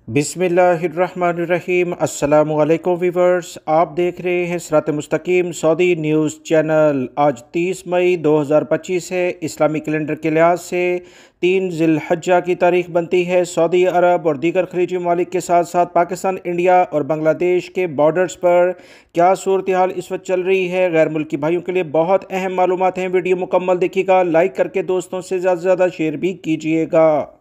बिस्मिल्लाहिर्रहमानिर्रहीम। अस्सलामुअलैकुम वीवर्स, आप देख रहे हैं सिरात मुस्तकीम सऊदी न्यूज़ चैनल। आज 30 मई 2025 है। इस्लामी कैलेंडर के लिहाज से 3 ज़िलहज्जा की तारीख बनती है। सऊदी अरब और दीगर खलीजी ममालिक के साथ साथ पाकिस्तान, इंडिया और बांग्लादेश के बॉर्डर्स पर क्या सूरत हाल इस वक्त चल रही है, गैर मुल्की भाइयों के लिए बहुत अहम मालूमात हैं। वीडियो मुकम्मल देखिएगा, लाइक करके दोस्तों से ज़्यादा से ज़्यादा शेयर भी कीजिएगा।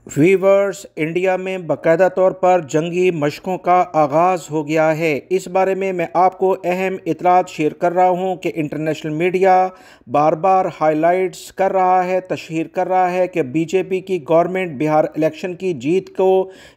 वीवर्स, इंडिया में बाकायदा तौर पर जंगी मशकों का आगाज़ हो गया है। इस बारे में मैं आपको अहम इतलात शेयर कर रहा हूं कि इंटरनेशनल मीडिया बार बार हाईलाइट्स कर रहा है, तशहीर कर रहा है कि बीजेपी की गवर्नमेंट बिहार इलेक्शन की जीत को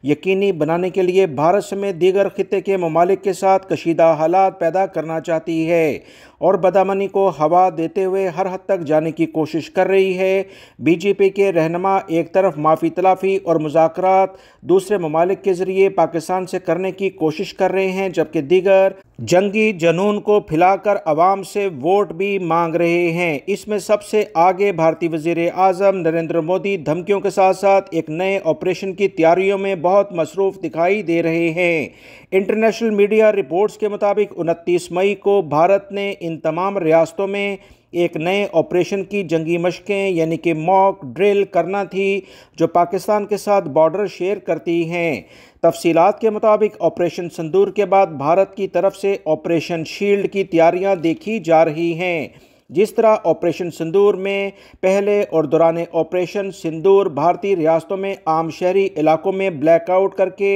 यकीनी बनाने के लिए भारत समेत दीगर खित्ते के ममालिक के साथ कशीदा हालात पैदा करना चाहती है और बदामनी को हवा देते हुए हर हद तक जाने की कोशिश कर रही है। बीजेपी के रहनुमा एक तरफ माफ़ी तलाफ़ी और मुज़ाकरात दूसरे ममालिक के ज़रिए पाकिस्तान से करने की कोशिश कर रहे हैं, जबकि दीगर जंगी जनून को फैलाकर अवाम से वोट भी मांग रहे हैं। इसमें सबसे आगे भारतीय वज़ीर आज़म नरेंद्र मोदी धमकियों के साथ साथ एक नए ऑपरेशन की तैयारियों में बहुत मसरूफ़ दिखाई दे रहे हैं। इंटरनेशनल मीडिया रिपोर्ट्स के मुताबिक 29 मई को भारत ने इन तमाम रियासतों में एक नए ऑपरेशन की जंगी मशकें यानी कि मॉक ड्रिल करना थी, जो पाकिस्तान के साथ बॉर्डर शेयर करती हैं। तफसीलात के मुताबिक ऑपरेशन सिंदूर के बाद भारत की तरफ से ऑपरेशन शील्ड की तैयारियां देखी जा रही हैं। जिस तरह ऑपरेशन सिंदूर में पहले और दौरान ऑपरेशन सिंदूर भारतीय रियासतों में आम शहरी इलाकों में ब्लैकआउट करके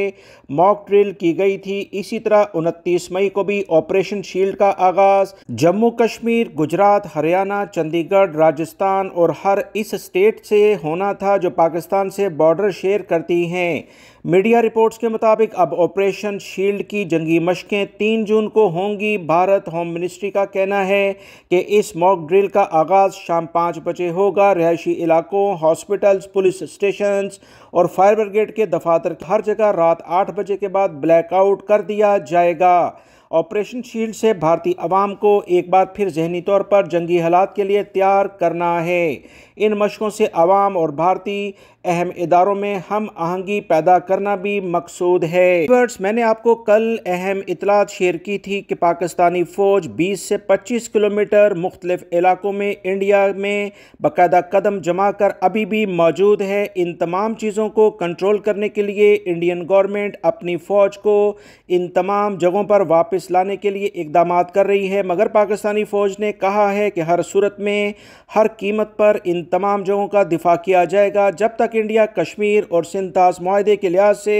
मॉक ड्रिल की गई थी, इसी तरह 29 मई को भी ऑपरेशन शील्ड का आगाज़ जम्मू कश्मीर, गुजरात, हरियाणा, चंडीगढ़, राजस्थान और हर इस स्टेट से होना था जो पाकिस्तान से बॉर्डर शेयर करती हैं। मीडिया रिपोर्ट्स के मुताबिक अब ऑपरेशन शील्ड की जंगी मशकें 3 जून को होंगी। भारत होम मिनिस्ट्री का कहना है कि इस मॉक ड्रिल का आगाज़ शाम 5 बजे होगा। रिहायशी इलाकों, हॉस्पिटल्स, पुलिस स्टेशंस और फायर ब्रिगेड के दफातर हर जगह रात 8 बजे के बाद ब्लैकआउट कर दिया जाएगा। ऑपरेशन शील्ड से भारतीय अवाम को एक बार फिर जहनी तौर पर जंगी हालात के लिए तैयार करना है। इन मशकों से अवाम और भारतीय अहम इदारों में हम आहंगी पैदा करना भी मकसूद है। मैंने आपको कल अहम इतलात शेयर की थी कि पाकिस्तानी फ़ौज 20 से 25 किलोमीटर मुख्तलिफ इलाकों में इंडिया में बाकायदा कदम जमा कर अभी भी मौजूद है। इन तमाम चीज़ों को कंट्रोल करने के लिए इंडियन गवर्नमेंट अपनी फ़ौज को इन तमाम जगहों पर वापस लाने के लिए इकदाम कर रही है, मगर पाकिस्तानी फ़ौज ने कहा है कि हर सूरत में हर कीमत पर इन तमाम जगहों का दिफा किया जाएगा जब तक इंडिया कश्मीर और सिंधास मुआहदे के लिहाज से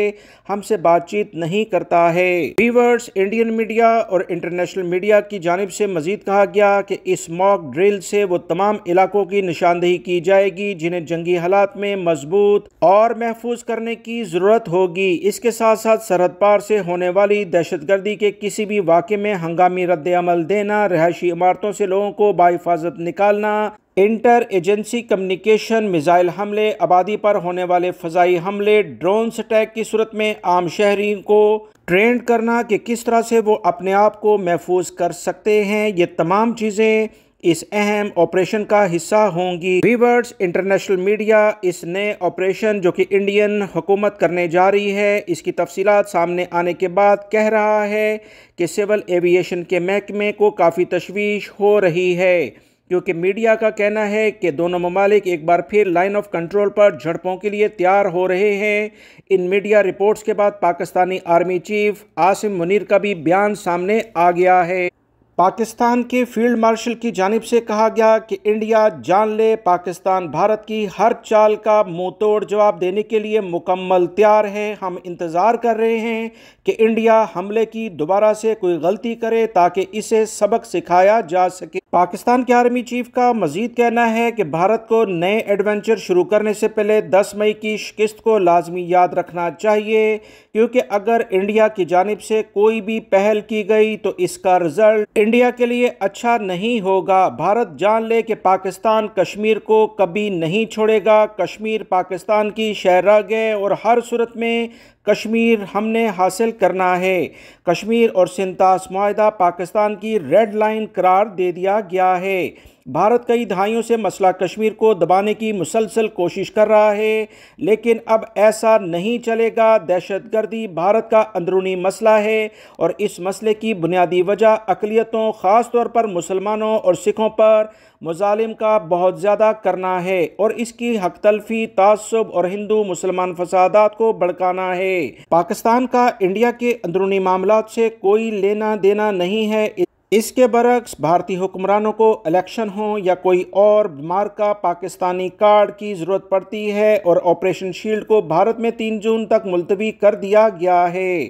हमसे बातचीत नहीं करता है। वीवर्स, इंडियन मीडिया और इंटरनेशनल मीडिया की जानिब से मजीद कहा गया कि इस मॉक ड्रिल से वो तमाम इलाकों की निशानदेही की जाएगी जिन्हें जंगी हालात में मजबूत और महफूज करने की ज़रूरत होगी। इसके साथ साथ सरहद पार से होने वाली दहशतगर्दी के किसी भी वाक़े में हंगामी रद्द अमल देना, रिहायशी इमारतों से लोगों को बाहिफाजत निकालना, इंटर एजेंसी कम्युनिकेशन, मिसाइल हमले, आबादी पर होने वाले फ़ज़ाई हमले, ड्रोन्स अटैक की सूरत में आम शहरी को ट्रेंड करना कि किस तरह से वो अपने आप को महफूज कर सकते हैं, ये तमाम चीज़ें इस अहम ऑपरेशन का हिस्सा होंगी। वीवर्स, इंटरनेशनल मीडिया इस नए ऑपरेशन जो कि इंडियन हुकूमत करने जा रही है, इसकी तफसीलात सामने आने के बाद कह रहा है कि सिविल एविएशन के महकमे को काफ़ी तशवीश हो रही है, क्योंकि मीडिया का कहना है कि दोनों ममालिक एक बार फिर लाइन ऑफ कंट्रोल पर झड़पों के लिए तैयार हो रहे हैं। इन मीडिया रिपोर्ट्स के बाद पाकिस्तानी आर्मी चीफ आसिम मुनीर का भी बयान सामने आ गया है। पाकिस्तान के फील्ड मार्शल की जानिब से कहा गया कि इंडिया जान ले, पाकिस्तान भारत की हर चाल का मुंह तोड़ जवाब देने के लिए मुकम्मल तैयार है। हम इंतज़ार कर रहे हैं कि इंडिया हमले की दोबारा से कोई गलती करे ताकि इसे सबक सिखाया जा सके। पाकिस्तान के आर्मी चीफ का मजीद कहना है कि भारत को नए एडवेंचर शुरू करने से पहले 10 मई की शिकस्त को लाजमी याद रखना चाहिए, क्योंकि अगर इंडिया की जानिब से कोई भी पहल की गई तो इसका रिजल्ट इंडिया के लिए अच्छा नहीं होगा। भारत जान ले कि पाकिस्तान कश्मीर को कभी नहीं छोड़ेगा। कश्मीर पाकिस्तान की शहरगाह है और हर सूरत में कश्मीर हमने हासिल करना है। कश्मीर और सिंध माहिदा पाकिस्तान की रेड लाइन करार दे दिया गया है। भारत कई दहाइयों से मसला कश्मीर को दबाने की मुसलसल कोशिश कर रहा है, लेकिन अब ऐसा नहीं चलेगा। दहशतगर्दी भारत का अंदरूनी मसला है और इस मसले की बुनियादी वजह अक़लियतों, ख़ास तौर पर मुसलमानों और सिखों पर मुजालिम का बहुत ज़्यादा करना है और इसकी हक तलफी, तासुब और हिंदू मुसलमान फसादात को भड़काना है। पाकिस्तान का इंडिया के अंदरूनी मामलात से कोई लेना देना नहीं है। इसके बरक्स भारतीय हुक्मरानों को इलेक्शन हो या कोई और मार्का पाकिस्तानी कार्ड की ज़रूरत पड़ती है और ऑपरेशन शील्ड को भारत में 3 जून तक मुलतवी कर दिया गया है।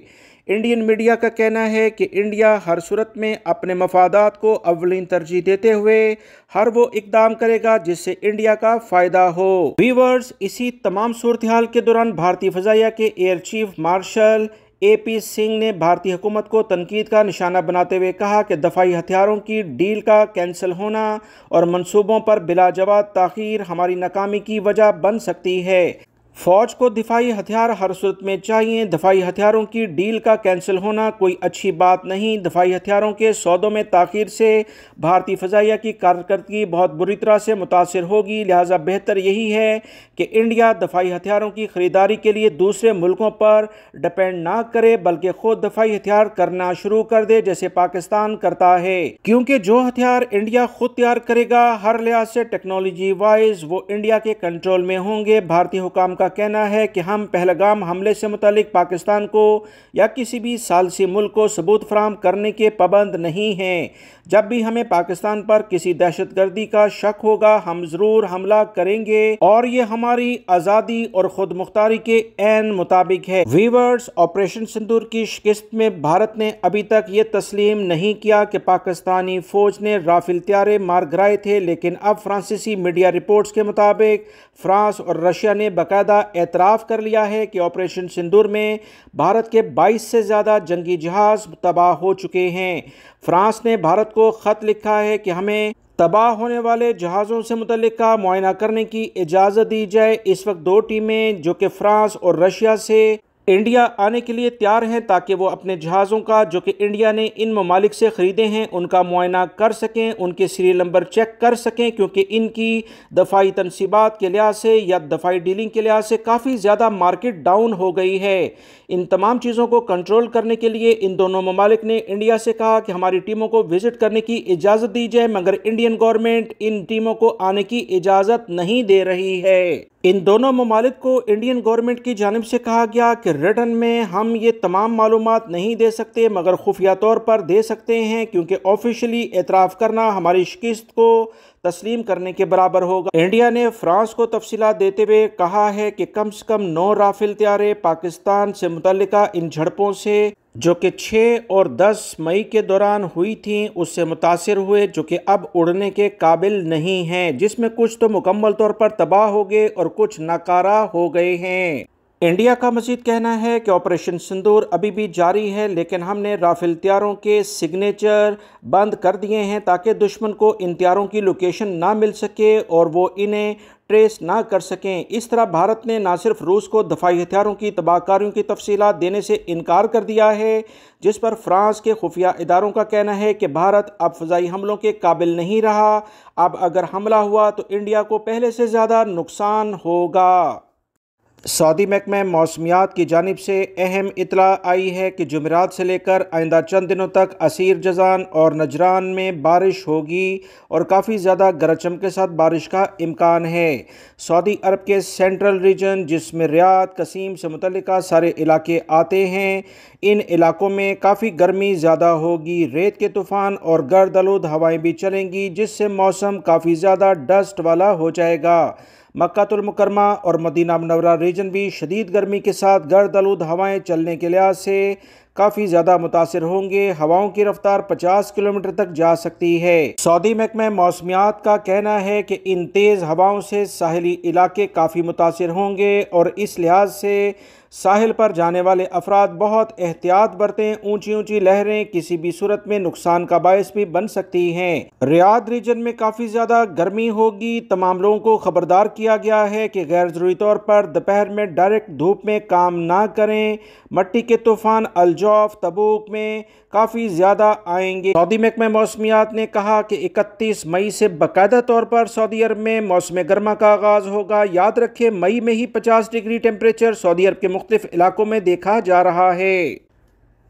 इंडियन मीडिया का कहना है कि इंडिया हर सूरत में अपने मफादात को अव्वलीन तरजीह देते हुए हर वो इकदाम करेगा जिससे इंडिया का फ़ायदा हो। व्यूअर्स, इसी तमाम सूरत हाल के दौरान भारतीय फ़ज़ाइया के air chief marshal AP Singh ने भारतीय हुकूमत को तनकीद का निशाना बनाते हुए कहा कि दफाई हथियारों की डील का कैंसिल होना और मंसूबों पर बिलाजवाब ताख़ीर हमारी नाकामी की वजह बन सकती है। फ़ौज को दिफाई हथियार हर सूरत में चाहिए। दफाई हथियारों की डील का कैंसिल होना कोई अच्छी बात नहीं। दफाई हथियारों के सौदों में ताख़ीर से भारतीय फ़ज़ाइया की कारकर्दगी बहुत बुरी तरह से मुतासिर होगी। लिहाजा बेहतर यही है कि इंडिया दफाई हथियारों की ख़रीदारी के लिए दूसरे मुल्कों पर डिपेंड ना करे, बल्कि ख़ुद दफाई हथियार करना शुरू कर दे जैसे पाकिस्तान करता है, क्योंकि जो हथियार इंडिया खुद तैयार करेगा हर लिहाज से टेक्नोलॉजी वाइज वो इंडिया के कंट्रोल में होंगे। भारतीय हुकाम का कहना है कि हम पहलगाम हमले से मुतालिक पाकिस्तान को या किसी भी सालसी मुल्क को सबूत फराहम करने के पाबंद नहीं हैं। जब भी हमें पाकिस्तान पर किसी दहशतगर्दी का शक होगा हम ज़रूर हमला करेंगे और ये हमारी आज़ादी और खुद मुख्तारी के ऐन मुताबिक है। व्यूअर्स, ऑपरेशन सिंदूर की शिकस्त में भारत ने अभी तक ये तस्लीम नहीं किया कि पाकिस्तानी फ़ौज ने राफेल तैयारे मार गिराए थे, लेकिन अब फ्रांसीसी मीडिया रिपोर्ट्स के मुताबिक फ्रांस और रशिया ने बाकायदा एतराफ़ कर लिया है कि ऑपरेशन सिंदूर में भारत के 22 से ज़्यादा जंगी जहाज़ तबाह हो चुके हैं। फ्रांस ने भारत को ख़त लिखा है कि हमें तबाह होने वाले जहाज़ों से मुतल्लिक का मुआयना करने की इजाज़त दी जाए। इस वक्त 2 टीमें जो कि फ्रांस और रशिया से इंडिया आने के लिए तैयार हैं ताकि वो अपने जहाज़ों का जो कि इंडिया ने इन ममालिक से ख़रीदे हैं उनका मुआयना कर सकें, उनके सीरियल नंबर चेक कर सकें, क्योंकि इनकी दफ़ाई तनसीबात के लिहाज से या दफ़ाई डीलिंग के लिहाज से काफ़ी ज़्यादा मार्केट डाउन हो गई है। इन तमाम चीज़ों को कंट्रोल करने के लिए इन दोनों ममालिक ने इंडिया से कहा कि हमारी टीमों को विज़िट करने की इजाज़त दी जाए, मगर इंडियन गवर्नमेंट इन टीमों को आने की इजाज़त नहीं दे रही है। इन दोनों ममालिक को इंडियन गवर्नमेंट की जानिब से कहा गया कि रिटर्न में हम ये तमाम मालूमात नहीं दे सकते, मगर खुफिया तौर पर दे सकते हैं, क्योंकि ऑफिशियली एतराफ़ करना हमारी शिकस्त को तस्लीम करने के बराबर होगा। इंडिया ने फ्रांस को तफसीलात देते हुए कहा है कि कम से कम 9 राफेल तैयारे पाकिस्तान से मुतल्लिका इन झड़पों से जो कि 6 और 10 मई के दौरान हुई थी उससे मुतासिर हुए, जो कि अब उड़ने के काबिल नहीं हैं, जिसमें कुछ तो मुकम्मल तौर पर तबाह हो गए और कुछ नाकारा हो गए हैं। इंडिया का मज़ीद कहना है कि ऑपरेशन सिंदूर अभी भी जारी है, लेकिन हमने राफेल तैयारों के सिग्नेचर बंद कर दिए हैं ताकि दुश्मन को इन तैयारों की लोकेशन ना मिल सके और वो इन्हें ट्रेस ना कर सकें। इस तरह भारत ने न सिर्फ रूस को दफाई हथियारों की तबाहकारियों की तफसीलात देने से इनकार कर दिया है, जिस पर फ्रांस के खुफिया इदारों का कहना है कि भारत अब फ़ज़ाई हमलों के काबिल नहीं रहा। अब अगर हमला हुआ तो इंडिया को पहले से ज़्यादा नुकसान होगा। सऊदी महकमा मौसमियात की जानिब से अहम इतला आई है कि जुमेरात से लेकर आइंदा चंद दिनों तक असीर जज़ान और नजरान में बारिश होगी और काफ़ी ज़्यादा गरज चमक के साथ बारिश का इम्कान है। सऊदी अरब के सेंट्रल रीजन जिसमें रियाद, कसीम से मुतल्लिका सारे इलाके आते हैं, इन इलाकों में काफ़ी गर्मी ज़्यादा होगी। रेत के तूफ़ान और गर्द आलूद हवाएँ भी चलेंगी, जिससे मौसम काफ़ी ज़्यादा डस्ट वाला हो जाएगा। मक्कातुल मुकरमा और मदीना मुनव्वरा रीजन भी शदीद गर्मी के साथ गर्द आलूद हवाएँ चलने के लिहाज से काफ़ी ज़्यादा मुतासिर होंगे। हवाओं की रफ्तार 50 किलोमीटर तक जा सकती है। सऊदी महकमा मौसमियात का कहना है कि इन तेज़ हवाओं से साहिली इलाके काफ़ी मुतासिर होंगे और इस लिहाज से साहिल पर जाने वाले अफराद बहुत एहतियात बरतें। ऊंची ऊंची लहरें किसी भी सूरत में नुकसान का बायस भी बन सकती हैं। रियाद रीजन में काफ़ी ज़्यादा गर्मी होगी। तमाम लोगों को खबरदार किया गया है कि गैर ज़रूरी तौर पर दोपहर में डायरेक्ट धूप में काम ना करें। मट्टी के तूफ़ान अल-जौफ तबूक में काफ़ी ज़्यादा आएंगे। सऊदी महकमा मौसमियात ने कहा कि 31 मई से बाकायदा तौर पर सऊदी अरब में मौसम गर्मा का आगाज़ होगा। याद रखें, मई में ही 50 डिग्री टेम्परेचर सऊदी अरब के मुख्तलिफ इलाकों में देखा जा रहा है।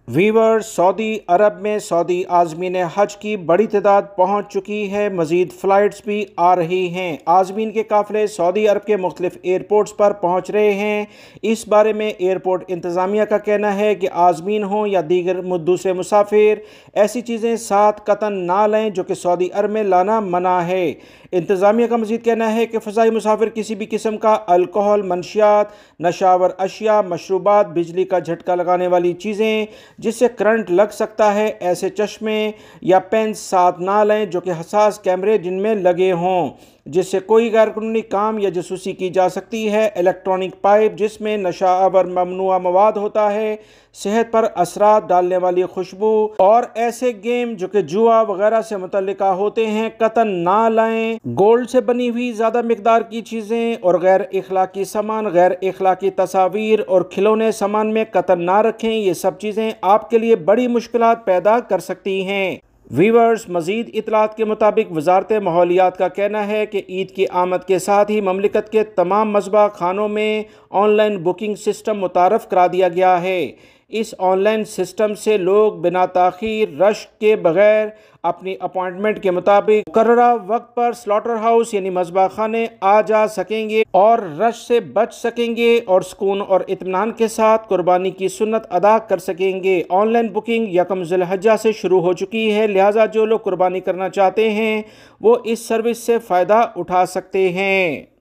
वीवर्स, सऊदी अरब में सऊदी आज़मीन हज की बड़ी तादाद पहुँच चुकी है। मज़ीद फ़्लाइट्स भी आ रही हैं। आज़मीन के काफ़िले सऊदी अरब के मुख्तलिफ एयरपोर्ट्स पर पहुँच रहे हैं। इस बारे में एयरपोर्ट इंतज़ामिया का कहना है कि आज़मीन हों या दीगर दूसरे मुसाफिर ऐसी चीज़ें साथ कतन ना लें जो कि सऊदी अरब में लाना मना है। इंतज़ामिया का मज़ीद कहना है कि फ़ज़ाई मुसाफिर किसी भी किस्म का अल्कोहल, मनशियात, नशावर अशिया, मशरूबात, बिजली का झटका लगाने वाली चीज़ें जिससे करंट लग सकता है, ऐसे चश्मे या पेंस साथ ना लें जो कि हसास कैमरे जिनमें लगे हों, जिससे कोई गैरकानूनी काम या जासूसी की जा सकती है। इलेक्ट्रॉनिक पाइप जिसमें नशावर ममनुआ मवाद होता है, सेहत पर असरात डालने वाली खुशबू और ऐसे गेम जो कि जुआ वगैरह से मुतल्लिका होते हैं कतन ना लाएं। गोल्ड से बनी हुई ज़्यादा मिकदार की चीज़ें और गैर इखलाकी सामान, गैर इखलाकी तस्वीर और खिलौने सामान में कतन ना रखें। ये सब चीज़ें आपके लिए बड़ी मुश्किलात पैदा कर सकती हैं। वीवर्स, मज़ीद इतलात के मुताबिक वजारत माहौलियात का कहना है कि ईद की आमद के साथ ही ममलिकत के तमाम मज़बा खानों में ऑनलाइन बुकिंग सिस्टम मुतारफ़ करा दिया गया है। इस ऑनलाइन सिस्टम से लोग बिना ताख़ीर रश के बगैर अपनी अपॉइंटमेंट के मुताबिक मुकर्ररा वक्त पर स्लॉटर हाउस यानी मज़बा खाने आ जा सकेंगे और रश से बच सकेंगे और सुकून और इत्मीनान के साथ कुर्बानी की सुन्नत अदा कर सकेंगे। ऑनलाइन बुकिंग यकम ज़िलहज्जा से शुरू हो चुकी है, लिहाजा जो लोग कुर्बानी करना चाहते हैं वो इस सर्विस से फ़ायदा उठा सकते हैं।